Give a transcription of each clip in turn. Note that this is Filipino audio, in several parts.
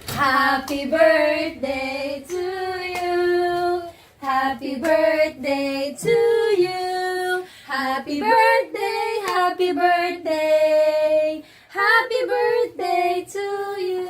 Happy birthday to you. Happy birthday to you. Happy birthday, happy birthday. Happy birthday to you.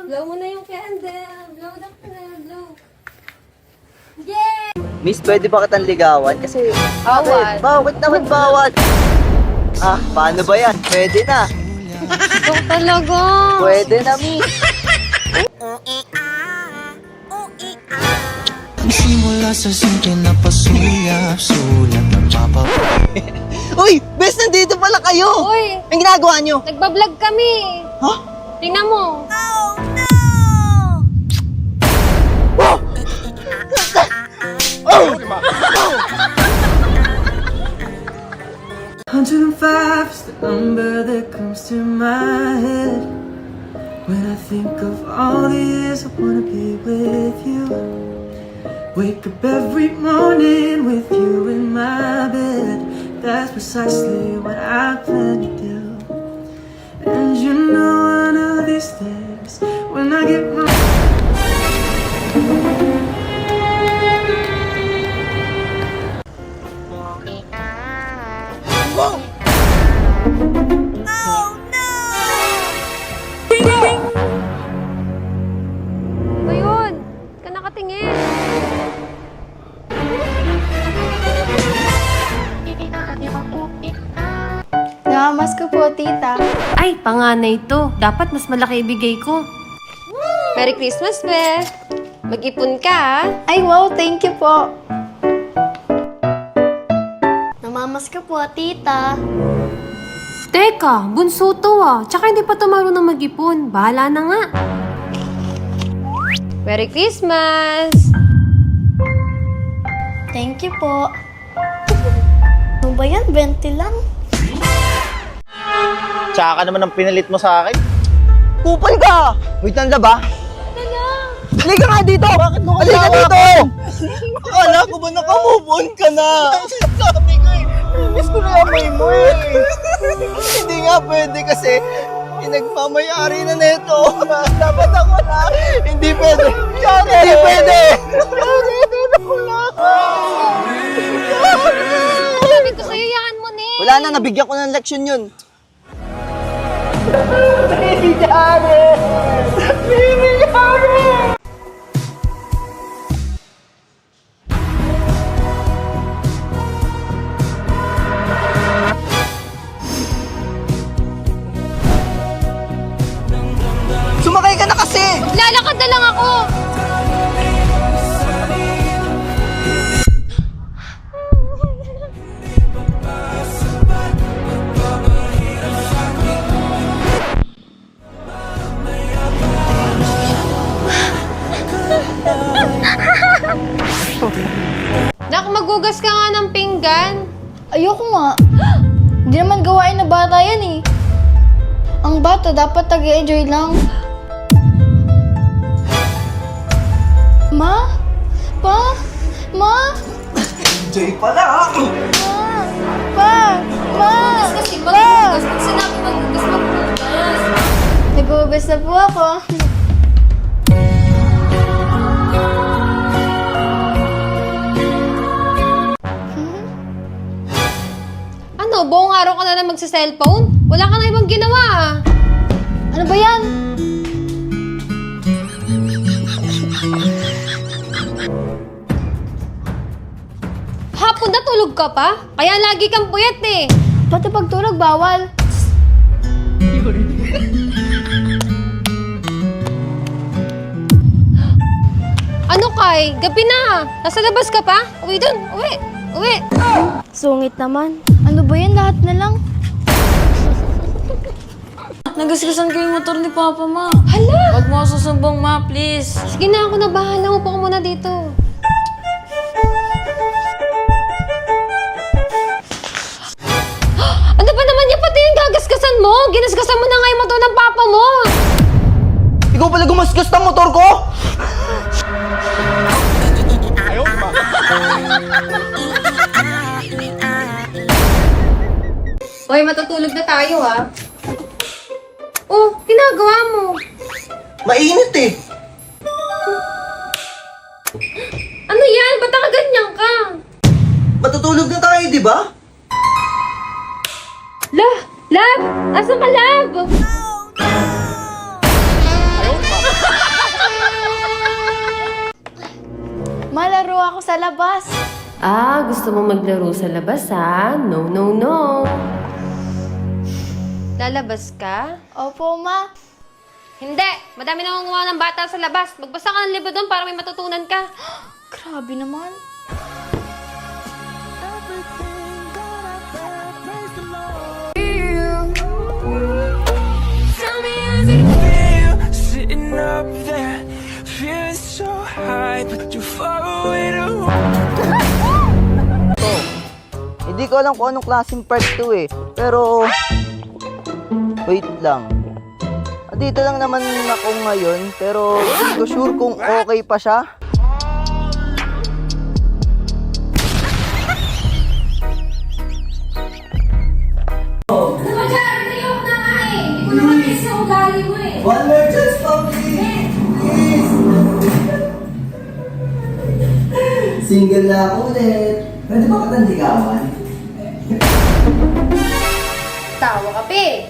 Blow mo na yung candle. Blow the candle. Blow. Yay! Miss, pwede ba kitang ligawan? Kasi, Bawal. Bakit naman bawal? Ah, paano ba yan? Pwede na. Ito talaga. Pwede na, Miss. Simula sa simple na pasulyap-sulat ng papa. Uy! Bes, nandito pala kayo! Uy, Ang ginagawa nyo? nagbablog kami. Ha? Tingnan mo. 105 is the number that comes to my head when I think of all the years I wanna be with you. Wake up every morning with you in my bed. That's precisely what I plan to do. And you know one of these days when I get my Ba yun? Ka nakatingin. Namamas ko po, tita. Ay, panganay to. Dapat mas malaki ibigay ko. Merry Christmas, Beth. Mag-ipon ka, ha? Ay, wow, thank you po. Namamas ka po, tita. Teka, bunso to Tsaka hindi pa to marunong mag-ipon. Bahala na nga. Merry Christmas! Thank you po. Ano ba yan? 20 lang. Tsaka naman ang pinalit mo sa akin. Kupal ka! Wait lang ba? Halika nga dito! Bakit mo halika dito! Akala ko ba naka-move on ka na? Sabi ko miss ko na amoy mo Hindi nga pwede kasi pinagmamayari na neto. Dapat ako na. Hindi pwede. Hindi pwede! Sabi ko sa'yo, yaan mo na Wala na, nabigyan ko ng leksyon yun. Sumakay ka na kasi! Lalakad na lang ako! Nak, magugas ka nga ng pinggan. Ayoko nga. Hindi naman gawain na bata yan eh. Ang bata dapat tag-enjoy lang. Ma? Pa? Ma? Jay pala! Pa? Ma? Kasi Pa? magugas. Sinabi magugas. Nag-uubos na po ako. Ano, buong araw ka na lang magsa-cellphone? Wala ka na ibang ginawa. Ano ba yan? Hapon na tulog ka pa? Kaya lagi kang puyat eh. Pati pagtulog bawal. Ano Kai? Gabi na. Nasa labas ka pa? Uwi dun. Uwi. Uwi. Sungit naman. Ano ba yan? Lahat na lang. Nagasgasan ko yung motor ni Papa, Ma. Hala! Huwag mo ako susumbong, Ma, please. Sige na, ako na bahala. Upo ka muna dito. Ano ba naman yan? Pati yung gagasgasan mo? Ginasgasan mo na nga yung motor ng Papa mo. Ikaw pala gumasgas ng motor ko? Hoy, matutulog na tayo ha. Oh, ginagawa mo. Mainit eh. Ano yan? Ba't nakaganyan ka? Matutulog na tayo, di ba? Love! Asa ka, love? Malaro ako sa labas. Ah, gusto mo maglaro sa labas ha? No, no, no. Lalabas ka? Opo, ma. Hindi! Madami nangunguha ng bata sa labas. Magbasa ka ng libro doon para may matutunan ka. Grabe naman. Sitting up there, feeling so high, but you're far away to Hindi ko alam kung anong klaseng part 2 eh. Pero, wait lang. Dito lang naman ako ngayon, pero hindi ko sure kung okay pa siya. One more chance, Poppy! Please! Single na ako ulit. Pwede ba kitang ligawan? Tawa ka, pe!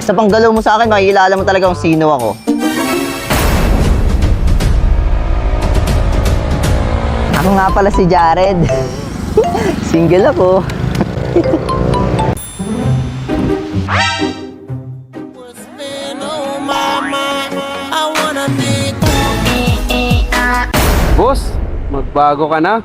Sa panggalaw mo sa akin, makikilala mo talaga kung sino ako. Ako nga pala si Jared. Single ako. Boss, magbago ka na?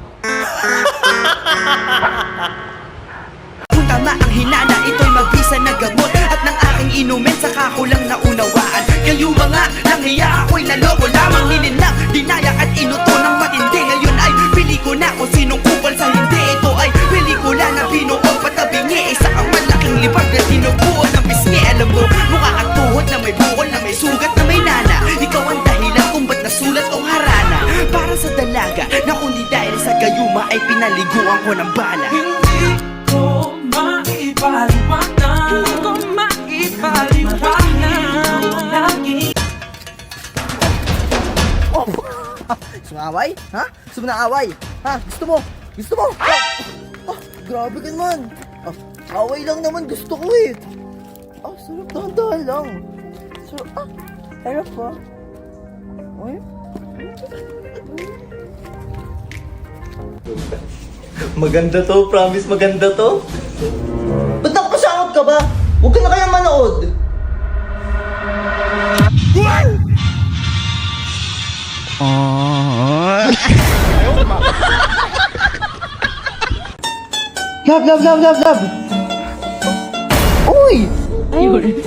Kung tama ang hinana, ito'y mabisa na gamot. At ng aking inumin, saka ko lang naunawaan. Kayo mga nanghiya, ako'y naloko lamang. Nilinlang, dinaya at inuto ng matindi. Ngayon ay pili ko na kung sinong kupal sa hindi. Ito ay pelikula na binuo patabingi. Isa kang malaking libag na tinubuo ng pisngi. Alam mo, mukha kang tuhod na may bukol, na may sugat, na may nana. Ikaw ang dahilan kung ba't nasulat o harana. Para sa dalaga, na kundi dahil sa gayuma ay pinaliguan ko ng bala. Hindi ko maipaliwanag. Hindi ko maipaliwanag. Gusto mo away? Ha? Gusto mo na away? Ha? Gusto mo? Gusto mo? Grabe ka naman. Away lang naman gusto ko eh. Sarap, dahan-dahan lang. Harap pa. Uy. Maganda to, promise maganda to. Ba't nakapasangot ka ba? Huwag ka na kaya manood. Love. Uy!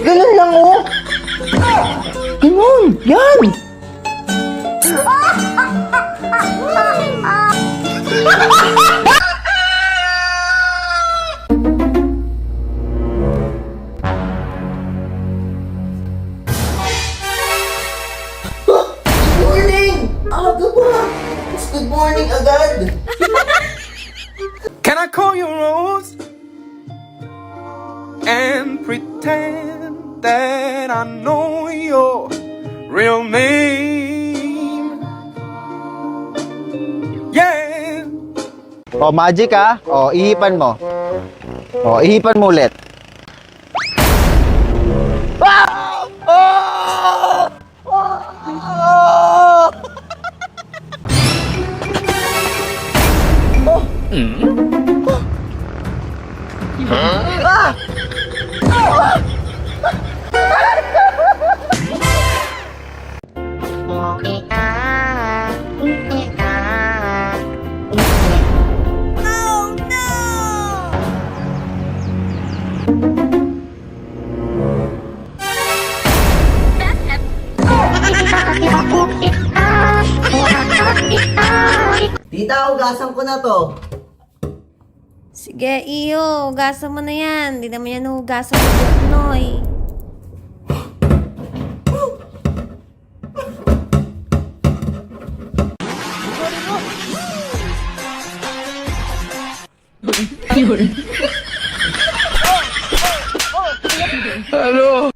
Ganun lang oh. Ganun, yan. Good morning! Aga ba? Mas good morning agad. Can I call you Rose and pretend that I know your real name? Yeah. Magic ihipan mo. Ihipan mo ulit. Tita, ugasan ko na to. Sige, iyo. Hugasan mo na yan. Hindi naman yan hugasan mo yung Noy. Ano?